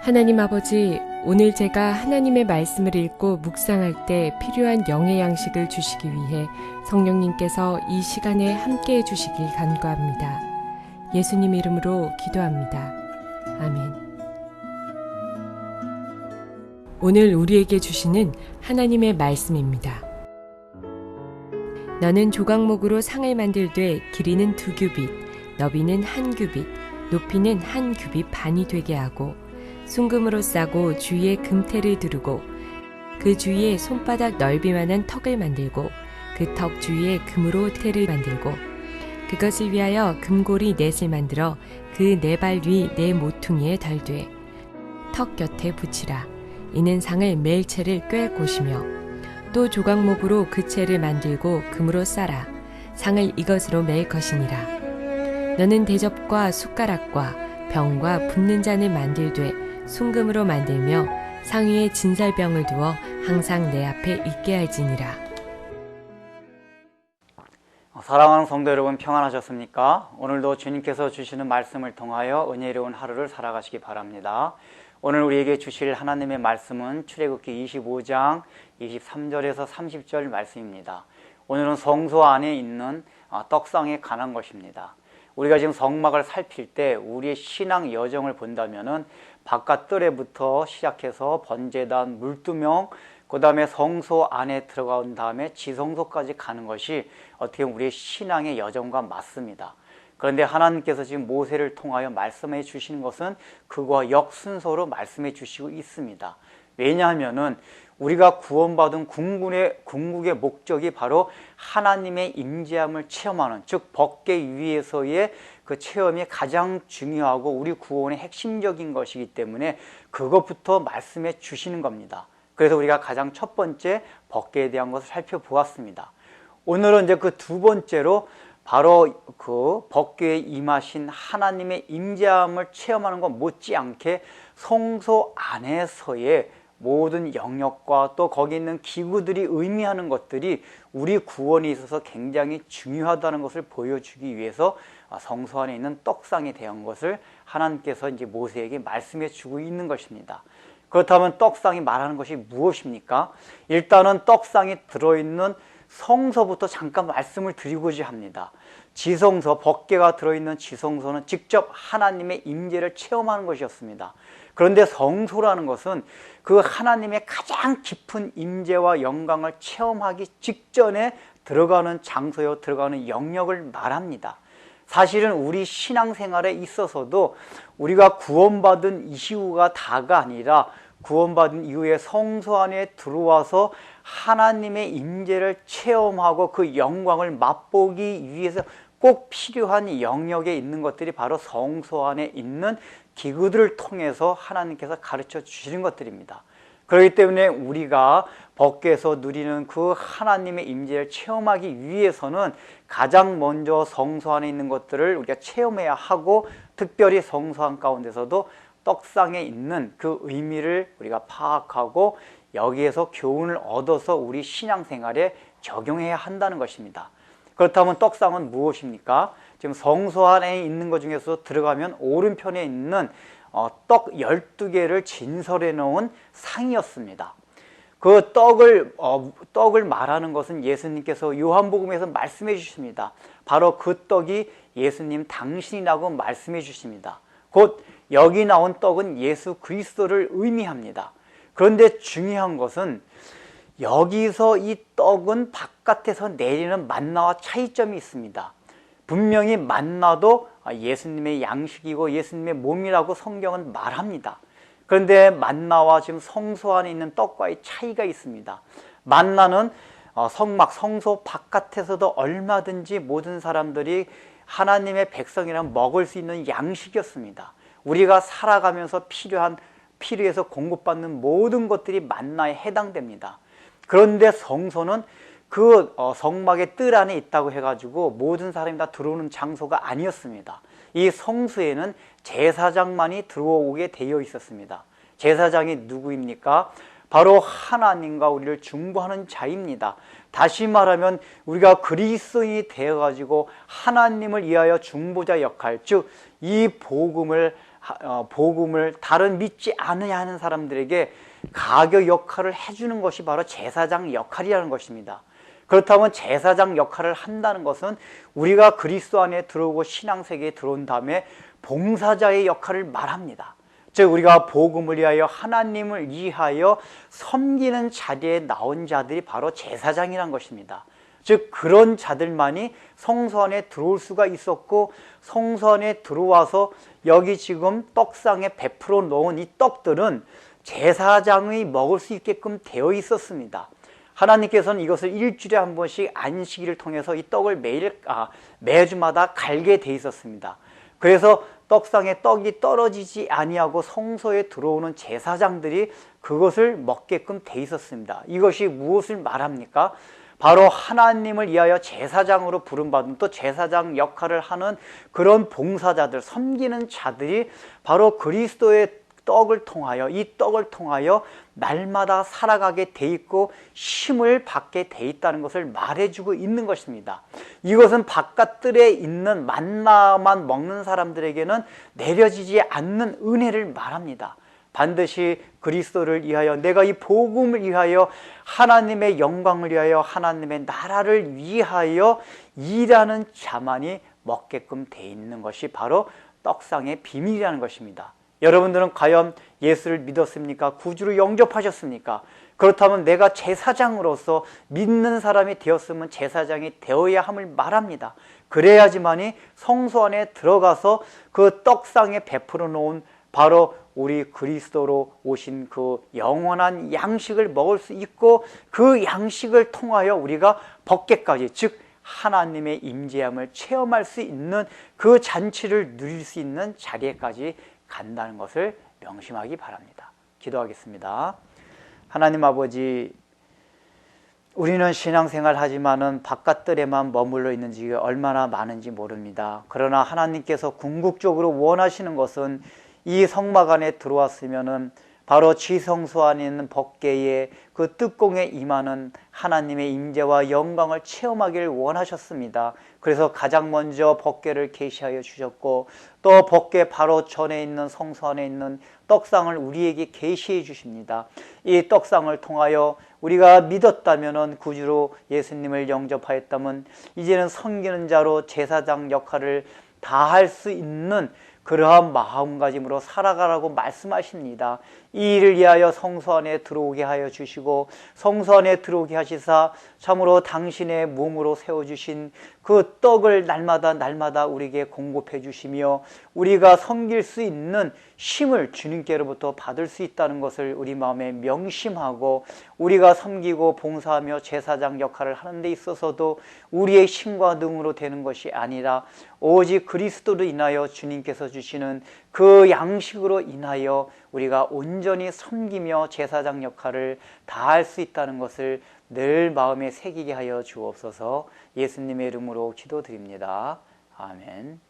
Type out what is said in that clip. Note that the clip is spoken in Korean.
하나님 아버지, 오늘 제가 하나님의 말씀을 읽고 묵상할 때 필요한 영의 양식을 주시기 위해 성령님께서 이 시간에 함께해 주시길 간구합니다. 예수님 이름으로 기도합니다. 아멘. 오늘 우리에게 주시는 하나님의 말씀입니다. 너는 조각목으로 상을 만들되 길이는 2규빗, 너비는 1규빗, 높이는 1규빗 반이 되게 하고 순금으로 싸고 주위에 금테를 두르고 그 주위에 손바닥 넓이만한 턱을 만들고 그 턱 주위에 금으로 테를 만들고 그것을 위하여 금고리 넷을 만들어 그 네 발 위 네 모퉁이에 달되 턱 곁에 붙이라. 이는 상을 맬 채를 꿰 곳이며 또 조각목으로 그 채를 만들고 금으로 싸라. 상을 이것으로 맬 것이니라. 너는 대접과 숟가락과 병과 붓는 잔을 만들되 순금으로 만들며 상 위에 진설병을 두어 항상 내 앞에 있게 할지니라. 사랑하는 성도 여러분, 평안하셨습니까? 오늘도 주님께서 주시는 말씀을 통하여 은혜로운 하루를 살아가시기 바랍니다. 오늘 우리에게 주실 하나님의 말씀은 출애굽기 25장 23절에서 30절 말씀입니다. 오늘은 성소 안에 있는 떡상에 관한 것입니다. 우리가 지금 성막을 살필 때 우리의 신앙 여정을 본다면은 바깥 뜰에부터 시작해서 번제단, 물두명, 그 다음에 성소 안에 들어간 다음에 지성소까지 가는 것이 어떻게 보면 우리의 신앙의 여정과 맞습니다. 그런데 하나님께서 지금 모세를 통하여 말씀해 주시는 것은 그와 역순서로 말씀해 주시고 있습니다. 왜냐하면은 우리가 구원받은 궁극의 목적이 바로 하나님의 임재함을 체험하는, 즉 법궤 위에서의 그 체험이 가장 중요하고 우리 구원의 핵심적인 것이기 때문에 그것부터 말씀해 주시는 겁니다. 그래서 우리가 가장 첫 번째 법궤에 대한 것을 살펴보았습니다. 오늘은 이제 그 두 번째로 바로 그 법궤에 임하신 하나님의 임재함을 체험하는 것 못지않게 성소 안에서의 모든 영역과 또 거기 있는 기구들이 의미하는 것들이 우리 구원에 있어서 굉장히 중요하다는 것을 보여주기 위해서 성소 안에 있는 떡상에 대한 것을 하나님께서 이제 모세에게 말씀해 주고 있는 것입니다. 그렇다면 떡상이 말하는 것이 무엇입니까? 일단은 떡상이 들어있는 성소부터 잠깐 말씀을 드리고자 합니다. 지성소, 법궤가 들어있는 지성소는 직접 하나님의 임재를 체험하는 것이었습니다. 그런데 성소라는 것은 그 하나님의 가장 깊은 임재와 영광을 체험하기 직전에 들어가는 장소요, 들어가는 영역을 말합니다. 사실은 우리 신앙생활에 있어서도 우리가 구원받은 이후가 다가 아니라 구원받은 이후에 성소 안에 들어와서 하나님의 임재를 체험하고 그 영광을 맛보기 위해서 꼭 필요한 영역에 있는 것들이 바로 성소 안에 있는 기구들을 통해서 하나님께서 가르쳐 주시는 것들입니다. 그렇기 때문에 우리가 법궤에서 누리는 그 하나님의 임재를 체험하기 위해서는 가장 먼저 성소 안에 있는 것들을 우리가 체험해야 하고, 특별히 성소 안 가운데서도 떡상에 있는 그 의미를 우리가 파악하고 여기에서 교훈을 얻어서 우리 신앙생활에 적용해야 한다는 것입니다. 그렇다면 떡상은 무엇입니까? 지금 성소 안에 있는 것 중에서 들어가면 오른편에 있는 떡 12개를 진설해 놓은 상이었습니다. 그 떡을 말하는 것은 예수님께서 요한복음에서 말씀해 주십니다. 바로 그 떡이 예수님 당신이라고 말씀해 주십니다. 곧 여기 나온 떡은 예수 그리스도를 의미합니다. 그런데 중요한 것은 여기서 이 떡은 바깥에서 내리는 만나와 차이점이 있습니다. 분명히 만나도 예수님의 양식이고 예수님의 몸이라고 성경은 말합니다. 그런데 만나와 지금 성소 안에 있는 떡과의 차이가 있습니다. 만나는 성막, 성소 바깥에서도 얼마든지 모든 사람들이 하나님의 백성이라면 먹을 수 있는 양식이었습니다. 우리가 살아가면서 필요해서 공급받는 모든 것들이 만나에 해당됩니다. 그런데 성소는 그 성막의 뜰 안에 있다고 해가지고 모든 사람이 다 들어오는 장소가 아니었습니다. 이 성소에는 제사장만이 들어오게 되어 있었습니다. 제사장이 누구입니까? 바로 하나님과 우리를 중보하는 자입니다. 다시 말하면 우리가 그리스도인이 되어가지고 하나님을 위하여 중보자 역할, 즉 이 복음을 복음을 다른 믿지 않으냐 하는 사람들에게 가교 역할을 해주는 것이 바로 제사장 역할이라는 것입니다. 그렇다면 제사장 역할을 한다는 것은 우리가 그리스도 안에 들어오고 신앙세계에 들어온 다음에 봉사자의 역할을 말합니다. 즉 우리가 복음을 위하여 하나님을 위하여 섬기는 자리에 나온 자들이 바로 제사장이란 것입니다. 즉 그런 자들만이 성소 안에 들어올 수가 있었고, 성소 안에 들어와서 여기 지금 떡상에 베풀어 놓은 이 떡들은 제사장이 먹을 수 있게끔 되어 있었습니다. 하나님께서는 이것을 일주일에 한 번씩 안식일을 통해서 이 떡을 매주마다 갈게 돼 있었습니다. 그래서 떡상에 떡이 떨어지지 아니하고 성소에 들어오는 제사장들이 그것을 먹게끔 돼 있었습니다. 이것이 무엇을 말합니까? 바로 하나님을 위하여 제사장으로 부름받은, 또 제사장 역할을 하는 그런 봉사자들, 섬기는 자들이 바로 그리스도의 떡을 통하여, 이 떡을 통하여 날마다 살아가게 돼 있고 힘을 받게 돼 있다는 것을 말해주고 있는 것입니다. 이것은 바깥들에 있는 만나만 먹는 사람들에게는 내려지지 않는 은혜를 말합니다. 반드시 그리스도를 위하여, 내가 이 복음을 위하여, 하나님의 영광을 위하여, 하나님의 나라를 위하여 일하는 자만이 먹게끔 돼 있는 것이 바로 떡상의 비밀이라는 것입니다. 여러분들은 과연 예수를 믿었습니까? 구주로 영접하셨습니까? 그렇다면 내가 제사장으로서 믿는 사람이 되었으면 제사장이 되어야 함을 말합니다. 그래야지만이 성소 안에 들어가서 그 떡상에 베풀어 놓은 바로 우리 그리스도로 오신 그 영원한 양식을 먹을 수 있고, 그 양식을 통하여 우리가 법궤까지, 즉 하나님의 임재함을 체험할 수 있는 그 잔치를 누릴 수 있는 자리에까지 간다는 것을 명심하기 바랍니다. 기도하겠습니다. 하나님 아버지, 우리는 신앙생활 하지만은 바깥들에만 머물러 있는 지가 얼마나 많은지 모릅니다. 그러나 하나님께서 궁극적으로 원하시는 것은 이 성막 안에 들어왔으면은 바로 지성소 안에 있는 법궤의 그 뚜껑에 임하는 하나님의 임재와 영광을 체험하기를 원하셨습니다. 그래서 가장 먼저 법궤를 계시하여 주셨고, 또 법궤 바로 전에 있는 성소 안에 있는 떡상을 우리에게 계시해 주십니다. 이 떡상을 통하여 우리가 믿었다면, 구주로 예수님을 영접하였다면 이제는 섬기는 자로 제사장 역할을 다할 수 있는 그러한 마음가짐으로 살아가라고 말씀하십니다. 이 일을 위하여 성소 안에 들어오게 하여 주시고, 성소 안에 들어오게 하시사 참으로 당신의 몸으로 세워주신 그 떡을 날마다 우리에게 공급해 주시며, 우리가 섬길 수 있는 힘을 주님께로부터 받을 수 있다는 것을 우리 마음에 명심하고, 우리가 섬기고 봉사하며 제사장 역할을 하는 데 있어서도 우리의 힘과 능으로 되는 것이 아니라 오직 그리스도로 인하여 주님께서 주시는 그 양식으로 인하여 우리가 온전히 섬기며 제사장 역할을 다할 수 있다는 것을 늘 마음에 새기게 하여 주옵소서. 예수님의 이름으로 기도드립니다. 아멘.